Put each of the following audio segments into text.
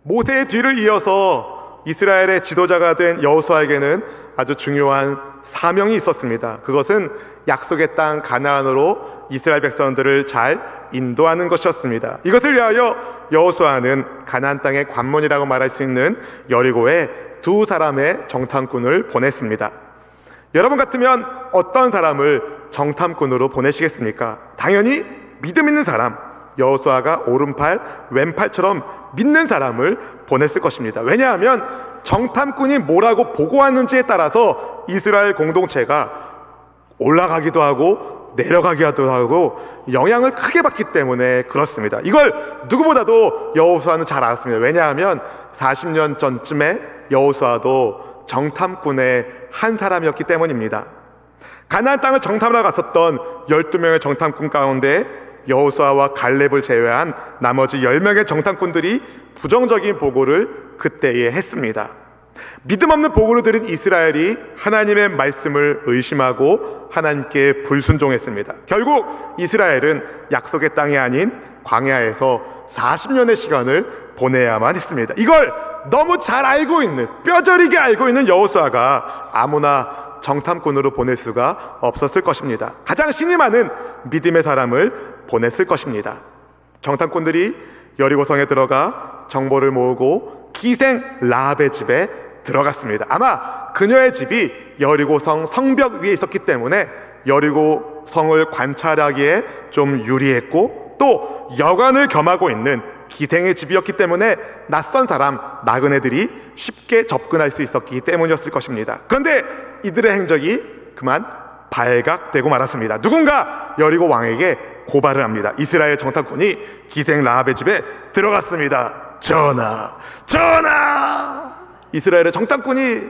모세의 뒤를 이어서 이스라엘의 지도자가 된 여호수아에게는 아주 중요한 사명이 있었습니다. 그것은 약속의 땅 가나안으로 이스라엘 백성들을 잘 인도하는 것이었습니다. 이것을 위하여 여호수아는 가나안 땅의 관문이라고 말할 수 있는 여리고에 두 사람의 정탐꾼을 보냈습니다. 여러분 같으면 어떤 사람을 정탐꾼으로 보내시겠습니까? 당연히 믿음 있는 사람, 여호수아가 오른팔, 왼팔처럼 믿는 사람을 보냈을 것입니다. 왜냐하면 정탐꾼이 뭐라고 보고하는지에 따라서 이스라엘 공동체가 올라가기도 하고 내려가기도 하고 영향을 크게 받기 때문에 그렇습니다. 이걸 누구보다도 여호수아는 잘 알았습니다. 왜냐하면 40년 전쯤에 여호수아도 정탐꾼의 한 사람이었기 때문입니다. 가나안 땅을 정탐하러 갔었던 12명의 정탐꾼 가운데 여호수아와 갈렙을 제외한 나머지 10명의 정탐꾼들이 부정적인 보고를 그때에 했습니다. 믿음 없는 보고를 들은 이스라엘이 하나님의 말씀을 의심하고 하나님께 불순종했습니다. 결국 이스라엘은 약속의 땅이 아닌 광야에서 40년의 시간을 보내야만 했습니다. 이걸 너무 잘 알고 있는, 뼈저리게 알고 있는 여호수아가 아무나 정탐꾼으로 보낼 수가 없었을 것입니다. 가장 신이 많은 믿음의 사람을 보냈을 것입니다. 정탐꾼들이 여리고성에 들어가 정보를 모으고 기생 라합의 집에 들어갔습니다. 아마 그녀의 집이 여리고성 성벽 위에 있었기 때문에 여리고성을 관찰하기에 좀 유리했고, 또 여관을 겸하고 있는 기생의 집이었기 때문에 낯선 사람, 나그네들이 쉽게 접근할 수 있었기 때문이었을 것입니다. 그런데 이들의 행적이 그만 발각되고 말았습니다. 누군가 여리고 왕에게 고발을 합니다. 이스라엘 정탐꾼이 기생 라합의 집에 들어갔습니다. 전하! 이스라엘의 정탐꾼이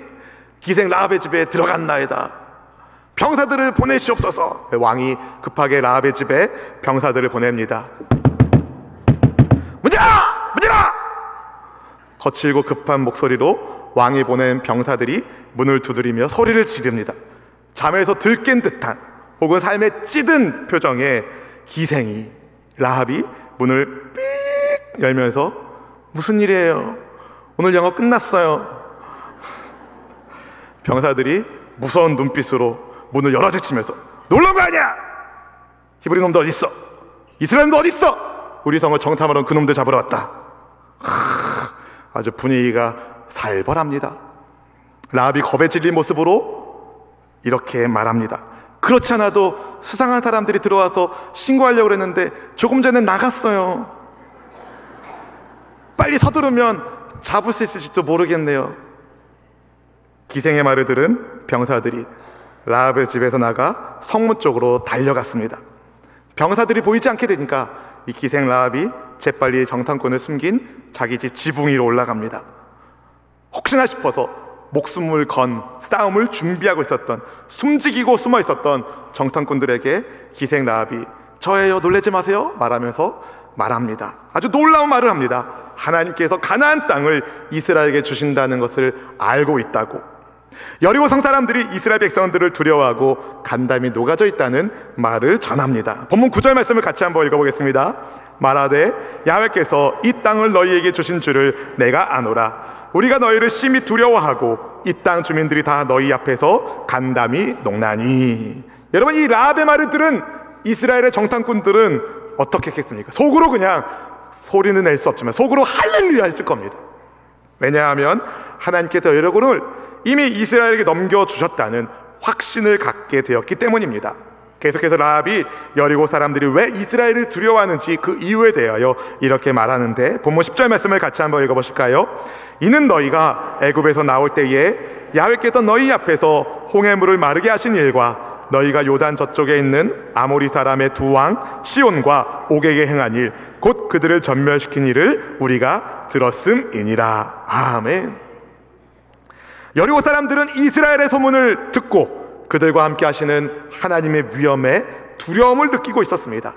기생 라합의 집에 들어갔나이다. 병사들을 보내시옵소서. 왕이 급하게 라합의 집에 병사들을 보냅니다. 문제라! 거칠고 급한 목소리로 왕이 보낸 병사들이 문을 두드리며 소리를 지릅니다. 잠에서 들깬 듯한 혹은 삶에 찌든 표정의 기생이 라합이 문을 삑 열면서 무슨 일이에요? 오늘 영업 끝났어요. 병사들이 무서운 눈빛으로 문을 열어제치면서 놀란 거 아니야! 히브리 놈들 어디 있어? 이스라엘 놈들 어디 있어? 우리 성을 정탐하러 온 그놈들 잡으러 왔다. 아주 분위기가 살벌합니다. 라합이 겁에 질린 모습으로 이렇게 말합니다. 그렇지 않아도 수상한 사람들이 들어와서 신고하려고 했는데 조금 전에 나갔어요. 빨리 서두르면 잡을 수 있을지도 모르겠네요. 기생의 말을 들은 병사들이 라합의 집에서 나가 성문 쪽으로 달려갔습니다. 병사들이 보이지 않게 되니까 이 기생 라합이 재빨리 정탐꾼을 숨긴 자기 집 지붕 위로 올라갑니다. 혹시나 싶어서 목숨을 건 싸움을 준비하고 있었던, 숨지기고 숨어 있었던 정탐꾼들에게 기생 라합이 저예요, 놀라지 마세요 말하면서 말합니다. 아주 놀라운 말을 합니다. 하나님께서 가나안 땅을 이스라엘에게 주신다는 것을 알고 있다고. 여리고성 사람들이 이스라엘 백성들을 두려워하고 간담이 녹아져 있다는 말을 전합니다. 본문 9절 말씀을 같이 한번 읽어보겠습니다. 말하되 야훼께서 이 땅을 너희에게 주신 줄을 내가 아노라. 우리가 너희를 심히 두려워하고 이 땅 주민들이 다 너희 앞에서 간담이 녹나니. 여러분, 이 라합의 말을 들은 이스라엘의 정탐꾼들은 어떻게 했겠습니까? 속으로 그냥 소리는 낼 수 없지만 속으로 할렐루야 했을 겁니다. 왜냐하면 하나님께서 여러분을 이미 이스라엘에게 넘겨주셨다는 확신을 갖게 되었기 때문입니다. 계속해서 라합이 여리고 사람들이 왜 이스라엘을 두려워하는지 그 이유에 대하여 이렇게 말하는데, 본문 10절 말씀을 같이 한번 읽어보실까요? 이는 너희가 애굽에서 나올 때에 야훼께서 너희 앞에서 홍해물을 마르게 하신 일과 너희가 요단 저쪽에 있는 아모리 사람의 두 왕 시온과 옥에게 행한 일, 곧 그들을 전멸시킨 일을 우리가 들었음이니라. 아멘. 여리고 사람들은 이스라엘의 소문을 듣고 그들과 함께 하시는 하나님의 위엄에 두려움을 느끼고 있었습니다.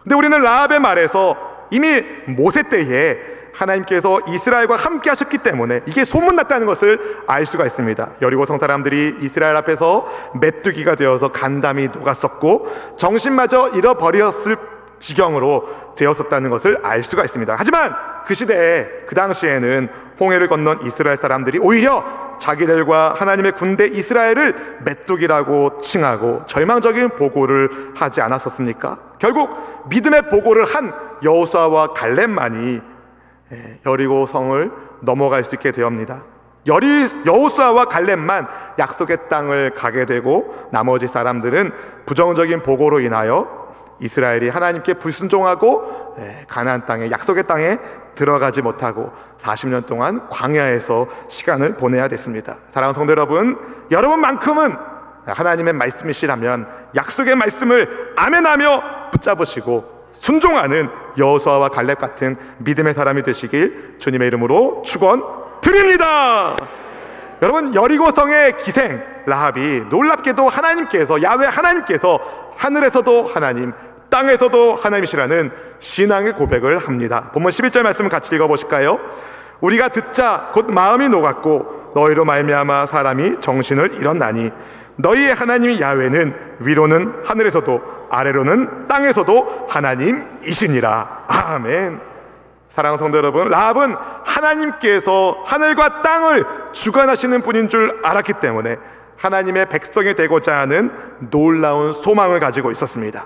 근데 우리는 라합의 말에서 이미 모세 때에 하나님께서 이스라엘과 함께 하셨기 때문에 이게 소문났다는 것을 알 수가 있습니다. 여리고성 사람들이 이스라엘 앞에서 메뚜기가 되어서 간담이 녹았었고 정신마저 잃어버렸을 지경으로 되었었다는 것을 알 수가 있습니다. 하지만 그 시대에, 그 당시에는 홍해를 건넌 이스라엘 사람들이 오히려 자기들과 하나님의 군대 이스라엘을 메뚜기라고 칭하고 절망적인 보고를 하지 않았었습니까? 결국 믿음의 보고를 한 여호수아와 갈렙만이 여리고성을 넘어갈 수 있게 되옵니다. 여호수아와 갈렙만 약속의 땅을 가게 되고 나머지 사람들은 부정적인 보고로 인하여 이스라엘이 하나님께 불순종하고 가나안 땅에, 약속의 땅에 들어가지 못하고 40년 동안 광야에서 시간을 보내야 됐습니다. 사랑하는 성도 여러분, 여러분만큼은 하나님의 말씀이시라면 약속의 말씀을 아멘하며 붙잡으시고 순종하는 여호수아와 갈렙 같은 믿음의 사람이 되시길 주님의 이름으로 축원드립니다. 여러분, 여리고성의 기생 라합이 놀랍게도 하나님께서, 야훼 하나님께서 하늘에서도 하나님, 땅에서도 하나님이시라는 신앙의 고백을 합니다. 본문 11절 말씀 같이 읽어보실까요? 우리가 듣자 곧 마음이 녹았고 너희로 말미암아 사람이 정신을 잃었나니 너희의 하나님 야훼는 위로는 하늘에서도 아래로는 땅에서도 하나님이시니라. 아멘. 사랑하는 성도 여러분, 라합은 하나님께서 하늘과 땅을 주관하시는 분인 줄 알았기 때문에 하나님의 백성이 되고자 하는 놀라운 소망을 가지고 있었습니다.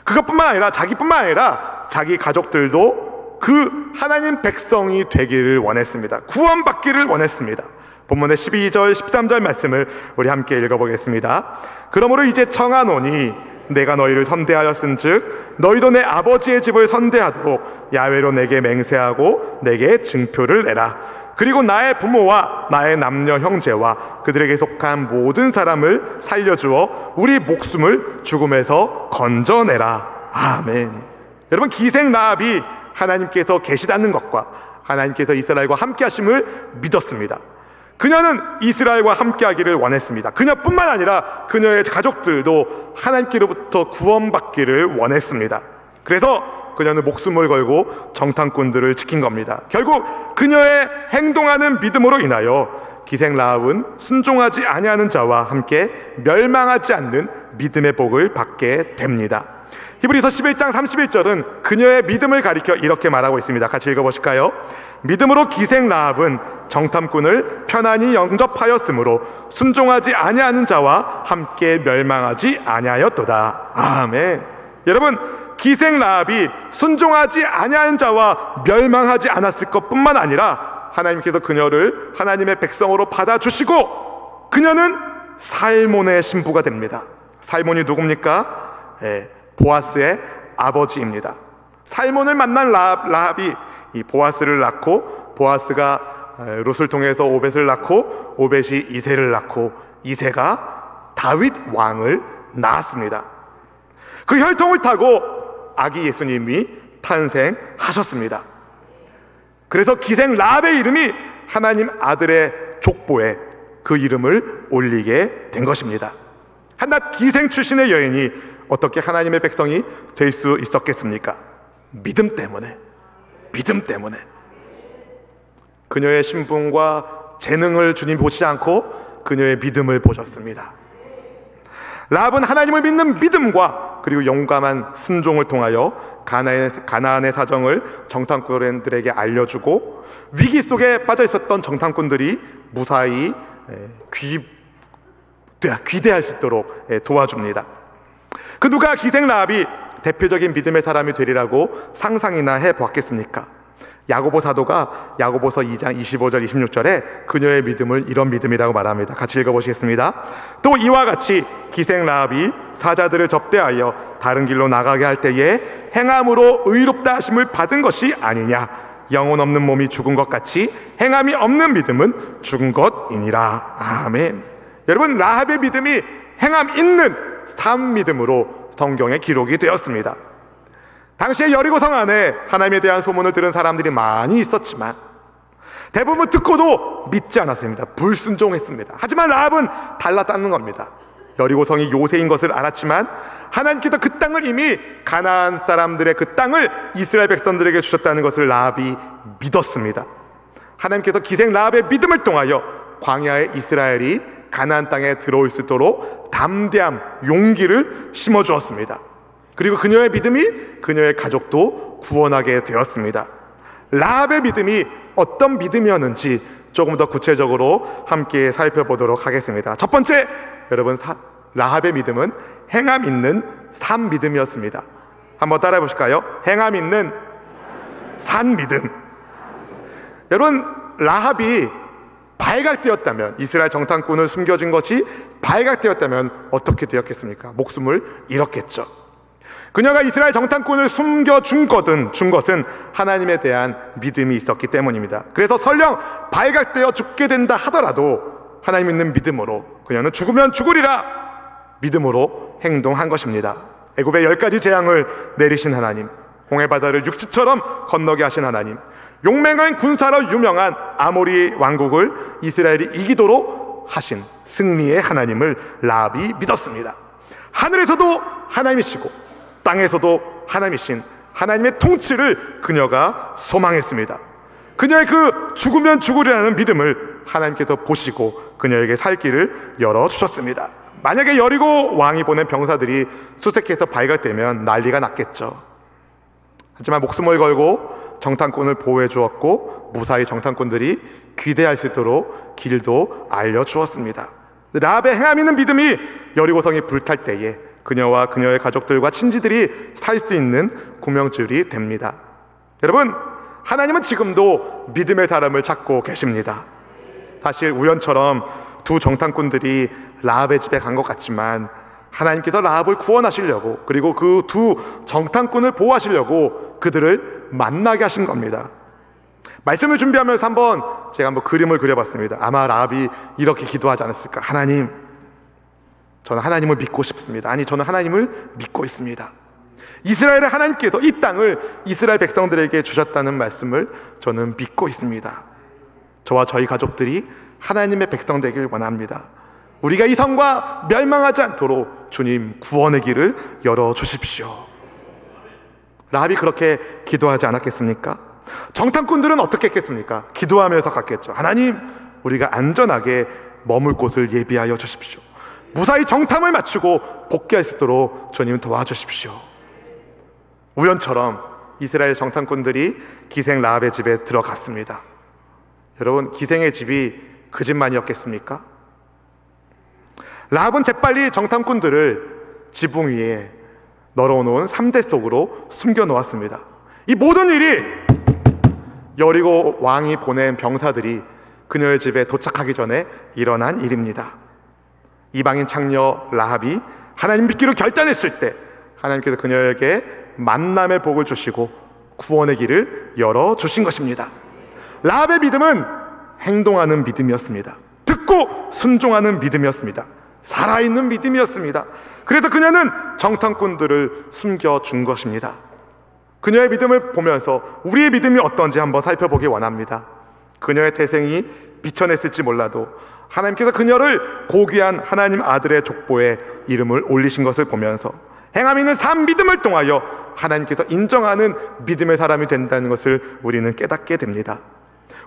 그것뿐만 아니라, 자기뿐만 아니라 자기 가족들도 그 하나님 백성이 되기를 원했습니다. 구원받기를 원했습니다. 본문의 12절 13절 말씀을 우리 함께 읽어보겠습니다. 그러므로 이제 청하노니 내가 너희를 선대하였은즉 너희도 내 아버지의 집을 선대하도록 야훼로 내게 맹세하고 내게 증표를 내라. 그리고 나의 부모와 나의 남녀 형제와 그들에게 속한 모든 사람을 살려주어 우리 목숨을 죽음에서 건져내라. 아멘. 여러분, 기생 라합이 하나님께서 계시다는 것과 하나님께서 이스라엘과 함께 하심을 믿었습니다. 그녀는 이스라엘과 함께 하기를 원했습니다. 그녀뿐만 아니라 그녀의 가족들도 하나님께로부터 구원받기를 원했습니다. 그래서 그녀는 목숨을 걸고 정탐꾼들을 지킨 겁니다. 결국 그녀의 행동하는 믿음으로 인하여 기생 라합은 순종하지 아니하는 자와 함께 멸망하지 않는 믿음의 복을 받게 됩니다. 히브리서 11장 31절은 그녀의 믿음을 가리켜 이렇게 말하고 있습니다. 같이 읽어보실까요? 믿음으로 기생 라합은 정탐꾼을 편안히 영접하였으므로 순종하지 아니하는 자와 함께 멸망하지 아니하였도다. 아멘. 여러분, 기생 라합이 순종하지 아니하는 자와 멸망하지 않았을 것뿐만 아니라 하나님께서 그녀를 하나님의 백성으로 받아주시고 그녀는 살몬의 신부가 됩니다. 살몬이 누굽니까? 보아스의 아버지입니다. 살몬을 만난 라합이 이 보아스를 낳고, 보아스가 룻을 통해서 오벳을 낳고, 오벳이 이새를 낳고, 이새가 다윗 왕을 낳았습니다. 그 혈통을 타고 아기 예수님이 탄생하셨습니다. 그래서 기생 라합의 이름이 하나님 아들의 족보에 그 이름을 올리게 된 것입니다. 한낱 기생 출신의 여인이 어떻게 하나님의 백성이 될 수 있었겠습니까? 믿음 때문에. 믿음 때문에. 그녀의 신분과 재능을 주님 보시지 않고 그녀의 믿음을 보셨습니다. 라합은 하나님을 믿는 믿음과 그리고 용감한 순종을 통하여 가나안의 사정을 정탐꾼들에게 알려주고 위기 속에 빠져 있었던 정탐꾼들이 무사히 귀대할 수 있도록 도와줍니다. 그 누가 기생 라합이 대표적인 믿음의 사람이 되리라고 상상이나 해보았겠습니까? 야고보 사도가 야고보서 2장 25절 26절에 그녀의 믿음을 이런 믿음이라고 말합니다. 같이 읽어보시겠습니다. 또 이와 같이 기생 라합이 사자들을 접대하여 다른 길로 나가게 할 때에 행함으로 의롭다 하심을 받은 것이 아니냐. 영혼 없는 몸이 죽은 것 같이 행함이 없는 믿음은 죽은 것이니라. 아멘. 여러분, 라합의 믿음이 행함 있는 삶 믿음으로 성경에 기록이 되었습니다. 당시에 여리고성 안에 하나님에 대한 소문을 들은 사람들이 많이 있었지만 대부분 듣고도 믿지 않았습니다. 불순종했습니다. 하지만 라합은 달랐다는 겁니다. 여리고성이 요새인 것을 알았지만 하나님께서 그 땅을 이미 가나안 사람들의 그 땅을 이스라엘 백성들에게 주셨다는 것을 라합이 믿었습니다. 하나님께서 기생 라합의 믿음을 통하여 광야의 이스라엘이 가나안 땅에 들어올 수 있도록 담대함, 용기를 심어주었습니다. 그리고 그녀의 믿음이 그녀의 가족도 구원하게 되었습니다. 라합의 믿음이 어떤 믿음이었는지 조금 더 구체적으로 함께 살펴보도록 하겠습니다. 첫 번째, 여러분, 라합의 믿음은 행함 있는 산 믿음이었습니다. 한번 따라해 보실까요? 행함 있는 산 믿음. 여러분, 라합이 발각되었다면, 이스라엘 정탐꾼을 숨겨준 것이 발각되었다면 어떻게 되었겠습니까? 목숨을 잃었겠죠. 그녀가 이스라엘 정탐꾼을 숨겨준 것은 하나님에 대한 믿음이 있었기 때문입니다. 그래서 설령 발각되어 죽게 된다 하더라도 하나님 믿는 믿음으로 그녀는 죽으면 죽으리라 믿음으로 행동한 것입니다. 애굽의 10가지 재앙을 내리신 하나님, 홍해바다를 육지처럼 건너게 하신 하나님, 용맹한 군사로 유명한 아모리 왕국을 이스라엘이 이기도록 하신 승리의 하나님을 라합이 믿었습니다. 하늘에서도 하나님이시고 땅에서도 하나님이신 하나님의 통치를 그녀가 소망했습니다. 그녀의 그 죽으면 죽으리라는 믿음을 하나님께서 보시고 그녀에게 살 길을 열어주셨습니다. 만약에 여리고 왕이 보낸 병사들이 수색해서 발각되면 난리가 났겠죠. 하지만 목숨을 걸고 정탐꾼을 보호해 주었고 무사히 정탐꾼들이 귀대할 수 있도록 길도 알려주었습니다. 라합의 행함 있는 믿음이 여리고성이 불탈 때에 그녀와 그녀의 가족들과 친지들이 살 수 있는 구명줄이 됩니다. 여러분, 하나님은 지금도 믿음의 사람을 찾고 계십니다. 사실 우연처럼 두 정탐꾼들이 라합의 집에 간 것 같지만 하나님께서 라합을 구원하시려고, 그리고 그 두 정탐꾼을 보호하시려고 그들을 만나게 하신 겁니다. 말씀을 준비하면서 제가 한번 그림을 그려봤습니다. 아마 라합이 이렇게 기도하지 않았을까? 하나님, 저는 하나님을 믿고 싶습니다. 아니, 저는 하나님을 믿고 있습니다. 이스라엘의 하나님께서 이 땅을 이스라엘 백성들에게 주셨다는 말씀을 저는 믿고 있습니다. 저와 저희 가족들이 하나님의 백성 되길 원합니다. 우리가 이 성과 멸망하지 않도록 주님 구원의 길을 열어주십시오. 라합이 그렇게 기도하지 않았겠습니까? 정탐꾼들은 어떻게 했겠습니까? 기도하면서 갔겠죠. 하나님, 우리가 안전하게 머물 곳을 예비하여 주십시오. 무사히 정탐을 마치고 복귀할 수 있도록 주님 도와주십시오. 우연처럼 이스라엘 정탐꾼들이 기생 라합의 집에 들어갔습니다. 여러분, 기생의 집이 그 집만이었겠습니까? 라합은 재빨리 정탐꾼들을 지붕 위에 널어놓은 삼대 속으로 숨겨 놓았습니다. 이 모든 일이 여리고 왕이 보낸 병사들이 그녀의 집에 도착하기 전에 일어난 일입니다. 이방인 창녀 라합이 하나님 믿기로 결단했을 때 하나님께서 그녀에게 만남의 복을 주시고 구원의 길을 열어주신 것입니다. 라합의 믿음은 행동하는 믿음이었습니다. 듣고 순종하는 믿음이었습니다. 살아있는 믿음이었습니다. 그래서 그녀는 정탐꾼들을 숨겨준 것입니다. 그녀의 믿음을 보면서 우리의 믿음이 어떤지 한번 살펴보기 원합니다. 그녀의 태생이 비천했을지 몰라도 하나님께서 그녀를 고귀한 하나님 아들의 족보에 이름을 올리신 것을 보면서 행함 있는 산 믿음을 통하여 하나님께서 인정하는 믿음의 사람이 된다는 것을 우리는 깨닫게 됩니다.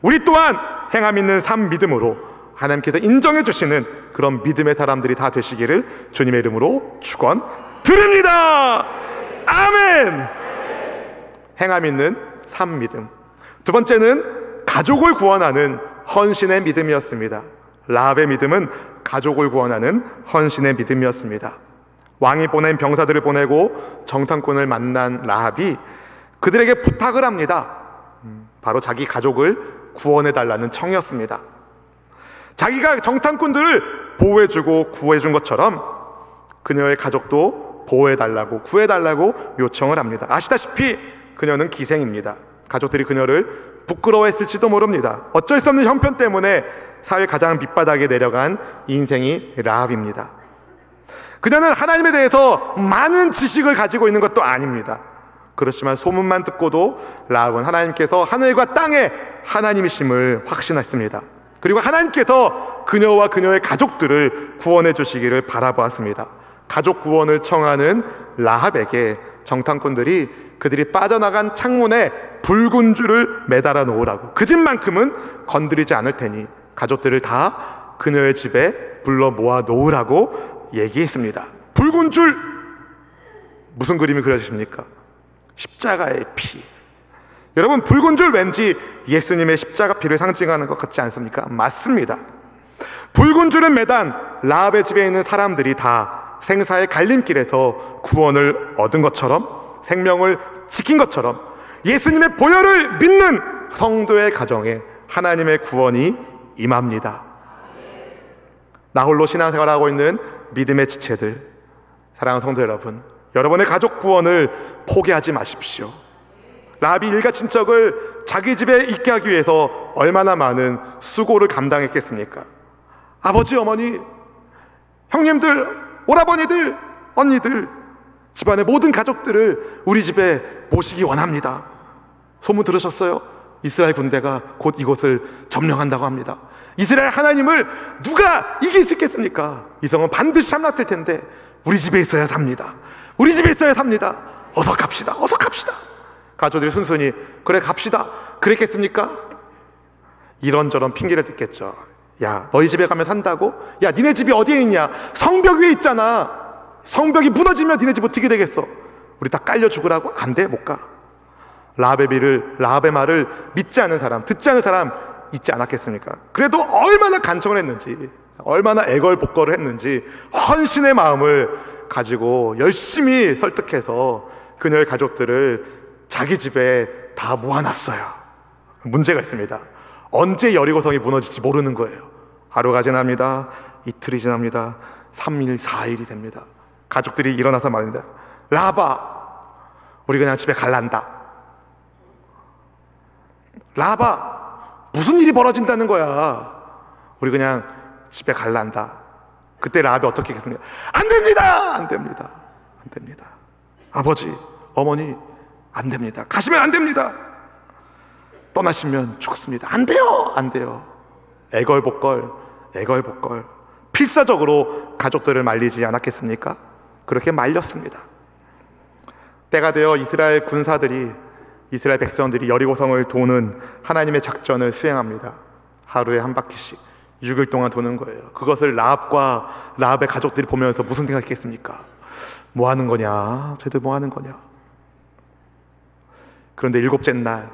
우리 또한 행함 있는 산 믿음으로 하나님께서 인정해 주시는 그런 믿음의 사람들이 다 되시기를 주님의 이름으로 축원드립니다. 아멘. 행함 있는 산 믿음. 두 번째는 가족을 구원하는 헌신의 믿음이었습니다. 라합의 믿음은 가족을 구원하는 헌신의 믿음이었습니다. 왕이 보낸 병사들을 보내고 정탐꾼을 만난 라합이 그들에게 부탁을 합니다. 바로 자기 가족을 구원해달라는 청이었습니다. 자기가 정탐꾼들을 보호해주고 구해준 것처럼 그녀의 가족도 보호해달라고, 구해달라고 요청을 합니다. 아시다시피 그녀는 기생입니다. 가족들이 그녀를 부끄러워했을지도 모릅니다. 어쩔 수 없는 형편 때문에 사회 가장 밑바닥에 내려간 인생이 라합입니다. 그녀는 하나님에 대해서 많은 지식을 가지고 있는 것도 아닙니다. 그렇지만 소문만 듣고도 라합은 하나님께서 하늘과 땅의 하나님이심을 확신했습니다. 그리고 하나님께서 그녀와 그녀의 가족들을 구원해 주시기를 바라보았습니다. 가족 구원을 청하는 라합에게 정탐꾼들이 그들이 빠져나간 창문에 붉은 줄을 매달아 놓으라고. 그 집만큼은 건드리지 않을 테니 가족들을 다 그녀의 집에 불러 모아 놓으라고 얘기했습니다. 붉은 줄, 무슨 그림이 그려지십니까? 십자가의 피. 여러분, 붉은 줄 왠지 예수님의 십자가 피를 상징하는 것 같지 않습니까? 맞습니다. 붉은 줄은 매단 라합의 집에 있는 사람들이 다 생사의 갈림길에서 구원을 얻은 것처럼, 생명을 지킨 것처럼 예수님의 보혈을 믿는 성도의 가정에 하나님의 구원이 임합니다. 나홀로 신앙생활하고 있는 믿음의 지체들, 사랑하는 성도 여러분, 여러분의 가족 구원을 포기하지 마십시오. 라합이 일가 친척을 자기 집에 있게 하기 위해서 얼마나 많은 수고를 감당했겠습니까? 아버지, 어머니, 형님들, 오라버니들, 언니들, 집안의 모든 가족들을 우리 집에 모시기 원합니다. 소문 들으셨어요? 이스라엘 군대가 곧 이곳을 점령한다고 합니다. 이스라엘 하나님을 누가 이길 수 있겠습니까? 이 성은 반드시 함락될 텐데 우리 집에 있어야 삽니다. 우리 집에 있어야 삽니다. 어서 갑시다. 어서 갑시다. 가족들이 순순히 그래 갑시다 그랬겠습니까? 이런저런 핑계를 듣겠죠. 야, 너희 집에 가면 산다고? 야, 니네 집이 어디에 있냐? 성벽 위에 있잖아. 성벽이 무너지면 니네 집 어떻게 되겠어? 우리 다 깔려 죽으라고? 안 돼, 못 가. 라합의 말을 믿지 않는 사람, 듣지 않는 사람 있지 않았겠습니까? 그래도 얼마나 간청을 했는지, 얼마나 애걸복걸을 했는지 헌신의 마음을 가지고 열심히 설득해서 그녀의 가족들을 자기 집에 다 모아놨어요. 문제가 있습니다. 언제 여리고성이 무너질지 모르는 거예요. 하루가 지납니다. 이틀이 지납니다. 3일, 4일이 됩니다. 가족들이 일어나서 말합니다. 라합아, 우리 그냥 집에 갈란다. 라합아, 무슨 일이 벌어진다는 거야? 우리 그냥 집에 갈란다. 그때 라합이 어떻게 했습니까? 안 됩니다! 안 됩니다. 안 됩니다. 아버지, 어머니, 안 됩니다. 가시면 안 됩니다. 떠나시면 죽습니다. 안 돼요! 안 돼요. 애걸복걸, 애걸복걸. 필사적으로 가족들을 말리지 않았겠습니까? 그렇게 말렸습니다. 때가 되어 이스라엘 군사들이, 이스라엘 백성들이 여리고성을 도는 하나님의 작전을 수행합니다. 하루에 한 바퀴씩 6일 동안 도는 거예요. 그것을 라합과 라합의 가족들이 보면서 무슨 생각했겠습니까? 뭐 하는 거냐? 쟤들 뭐 하는 거냐? 그런데 7째 날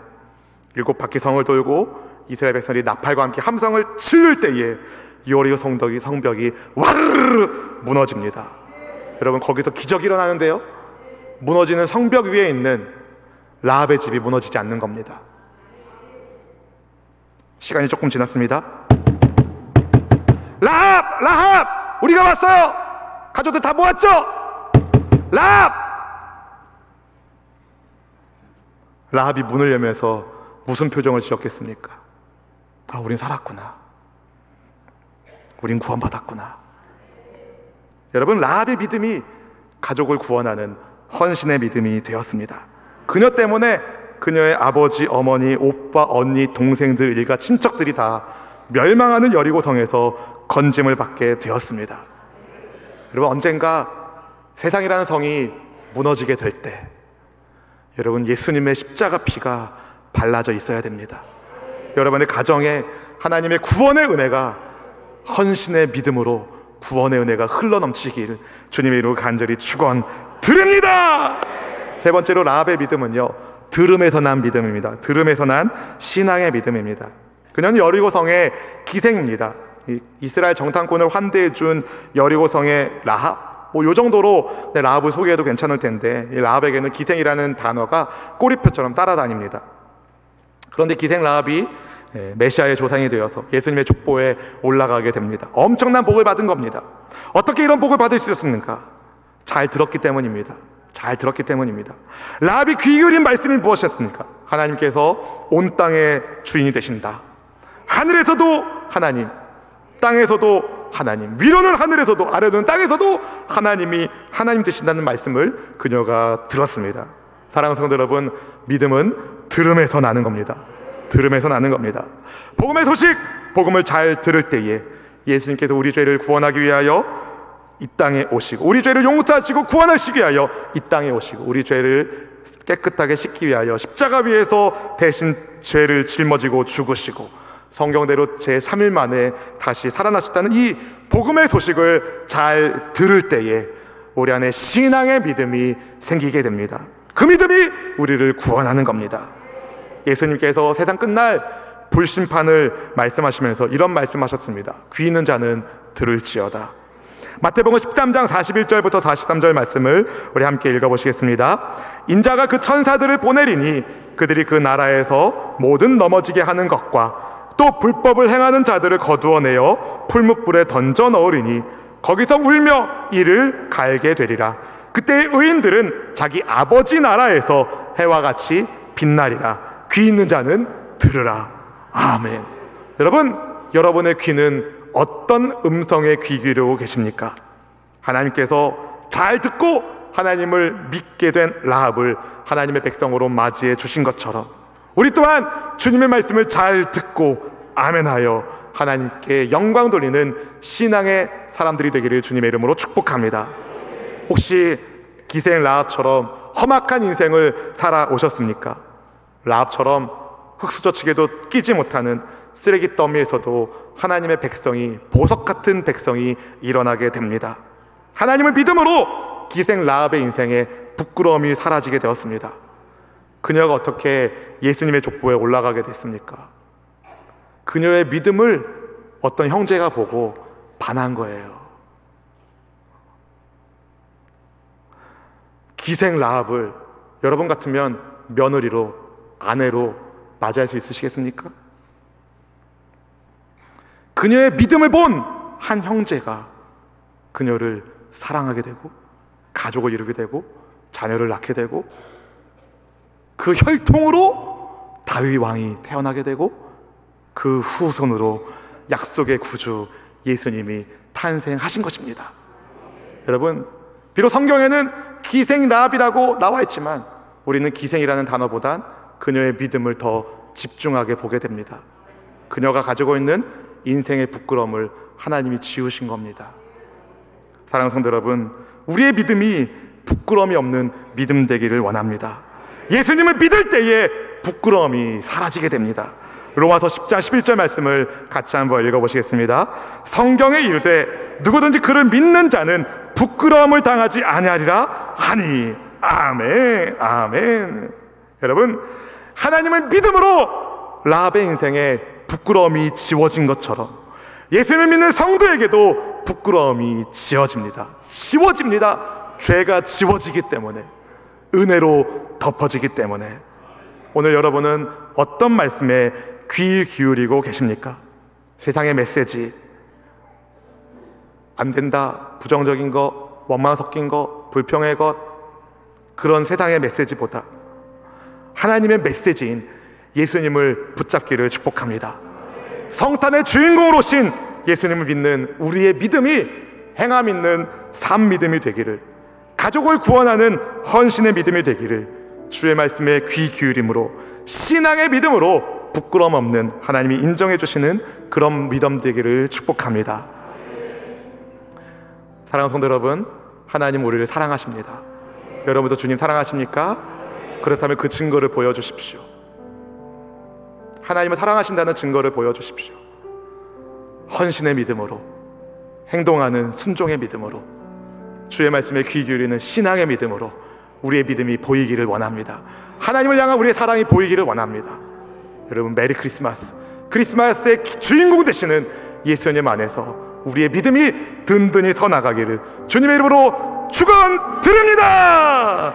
7바퀴 성을 돌고 이스라엘 백성들이 나팔과 함께 함성을 치를 때에 여리고 성벽이 와르르 무너집니다. 여러분, 거기서 기적이 일어나는데요, 무너지는 성벽 위에 있는 라합의 집이 무너지지 않는 겁니다. 시간이 조금 지났습니다. 라합! 우리가 왔어요! 가족들 다 모았죠? 라합이 문을 열면서 무슨 표정을 지었겠습니까? 아, 우린 살았구나. 우린 구원받았구나. 여러분, 라합의 믿음이 가족을 구원하는 헌신의 믿음이 되었습니다. 그녀 때문에 그녀의 아버지, 어머니, 오빠, 언니, 동생들, 일가 친척들이 다 멸망하는 여리고성에서 건짐을 받게 되었습니다. 여러분, 언젠가 세상이라는 성이 무너지게 될 때 여러분, 예수님의 십자가 피가 발라져 있어야 됩니다. 여러분의 가정에 하나님의 구원의 은혜가, 헌신의 믿음으로 구원의 은혜가 흘러넘치길 주님의 이름으로 간절히 축원드립니다. 세 번째로 라합의 믿음은요, 들음에서 난 믿음입니다. 들음에서 난 신앙의 믿음입니다. 그녀는 여리고성의 기생입니다. 이스라엘 정탐꾼을 환대해준 여리고성의 라합, 뭐 요 정도로 라합을 소개해도 괜찮을 텐데, 이 라합에게는 기생이라는 단어가 꼬리표처럼 따라다닙니다. 그런데 기생 라합이 메시아의 조상이 되어서 예수님의 족보에 올라가게 됩니다. 엄청난 복을 받은 겁니다. 어떻게 이런 복을 받을 수 있었습니까? 잘 들었기 때문입니다. 잘 들었기 때문입니다. 라합이 귀 기울인 말씀이 무엇이었습니까? 하나님께서 온 땅의 주인이 되신다. 하늘에서도 하나님, 땅에서도 하나님, 위로는 하늘에서도 아래로는 땅에서도 하나님이 하나님 되신다는 말씀을 그녀가 들었습니다. 사랑하는 성도 여러분, 믿음은 들음에서 나는 겁니다. 들음에서 나는 겁니다. 복음의 소식, 복음을 잘 들을 때에 예수님께서 우리 죄를 구원하기 위하여 이 땅에 오시고, 우리 죄를 용서하시고 구원하시기 위하여 이 땅에 오시고, 우리 죄를 깨끗하게 씻기 위하여 십자가 위에서 대신 죄를 짊어지고 죽으시고 성경대로 제3일 만에 다시 살아나셨다는 이 복음의 소식을 잘 들을 때에 우리 안에 신앙의 믿음이 생기게 됩니다. 그 믿음이 우리를 구원하는 겁니다. 예수님께서 세상 끝날 불심판을 말씀하시면서 이런 말씀하셨습니다. 귀 있는 자는 들을지어다. 마태복음 13장 41절부터 43절 말씀을 우리 함께 읽어보시겠습니다. 인자가 그 천사들을 보내리니 그들이 그 나라에서 모든 넘어지게 하는 것과 또 불법을 행하는 자들을 거두어내어 풀무불에 던져 넣으리니 거기서 울며 이를 갈게 되리라. 그때 의인들은 자기 아버지 나라에서 해와 같이 빛나리라. 귀 있는 자는 들으라. 아멘. 여러분, 여러분의 귀는 어떤 음성에 귀 기울이고 계십니까? 하나님께서 잘 듣고 하나님을 믿게 된 라합을 하나님의 백성으로 맞이해 주신 것처럼 우리 또한 주님의 말씀을 잘 듣고 아멘하여 하나님께 영광 돌리는 신앙의 사람들이 되기를 주님의 이름으로 축복합니다. 혹시 기생 라합처럼 험악한 인생을 살아오셨습니까? 라합처럼 흙수저치게도 끼지 못하는 쓰레기 더미에서도 하나님의 백성이, 보석 같은 백성이 일어나게 됩니다. 하나님을 믿음으로 기생 라합의 인생에 부끄러움이 사라지게 되었습니다. 그녀가 어떻게 예수님의 족보에 올라가게 됐습니까? 그녀의 믿음을 어떤 형제가 보고 반한 거예요. 기생 라합을 여러분 같으면 며느리로, 아내로 맞이할 수 있으시겠습니까? 그녀의 믿음을 본 한 형제가 그녀를 사랑하게 되고 가족을 이루게 되고 자녀를 낳게 되고 그 혈통으로 다윗 왕이 태어나게 되고 그 후손으로 약속의 구주 예수님이 탄생하신 것입니다. 여러분, 비록 성경에는 기생 라합이라고 나와 있지만 우리는 기생이라는 단어보단 그녀의 믿음을 더 집중하게 보게 됩니다. 그녀가 가지고 있는 인생의 부끄러움을 하나님이 지우신 겁니다. 사랑하는 성도 여러분, 우리의 믿음이 부끄러움이 없는 믿음 되기를 원합니다. 예수님을 믿을 때에 부끄러움이 사라지게 됩니다. 로마서 10장 11절 말씀을 같이 한번 읽어보시겠습니다. 성경에 이르되 누구든지 그를 믿는 자는 부끄러움을 당하지 아니하리라 하니. 아멘, 아멘. 여러분, 하나님을 믿음으로 라합의 인생에 부끄러움이 지워진 것처럼 예수님을 믿는 성도에게도 부끄러움이 지워집니다. 죄가 지워지기 때문에, 은혜로 덮어지기 때문에. 오늘 여러분은 어떤 말씀에 귀 기울이고 계십니까? 세상의 메시지, 안 된다, 부정적인 것, 원망 섞인 것, 불평의 것, 그런 세상의 메시지보다 하나님의 메시지인 예수님을 붙잡기를 축복합니다. 성탄의 주인공으로 오신 예수님을 믿는 우리의 믿음이 행함 있는 삶 믿음이 되기를, 가족을 구원하는 헌신의 믿음이 되기를 주의 말씀에 귀 기울임으로 신앙의 믿음으로 부끄러움 없는 하나님이 인정해 주시는 그런 믿음 되기를 축복합니다. 사랑하는 성도 여러분, 하나님 우리를 사랑하십니다. 여러분도 주님 사랑하십니까? 그렇다면 그 증거를 보여주십시오. 하나님을 사랑하신다는 증거를 보여주십시오. 헌신의 믿음으로, 행동하는 순종의 믿음으로, 주의 말씀에 귀 기울이는 신앙의 믿음으로 우리의 믿음이 보이기를 원합니다. 하나님을 향한 우리의 사랑이 보이기를 원합니다. 여러분, 메리 크리스마스. 크리스마스의 주인공 되시는 예수님 안에서 우리의 믿음이 든든히 서 나가기를 주님의 이름으로 축원드립니다.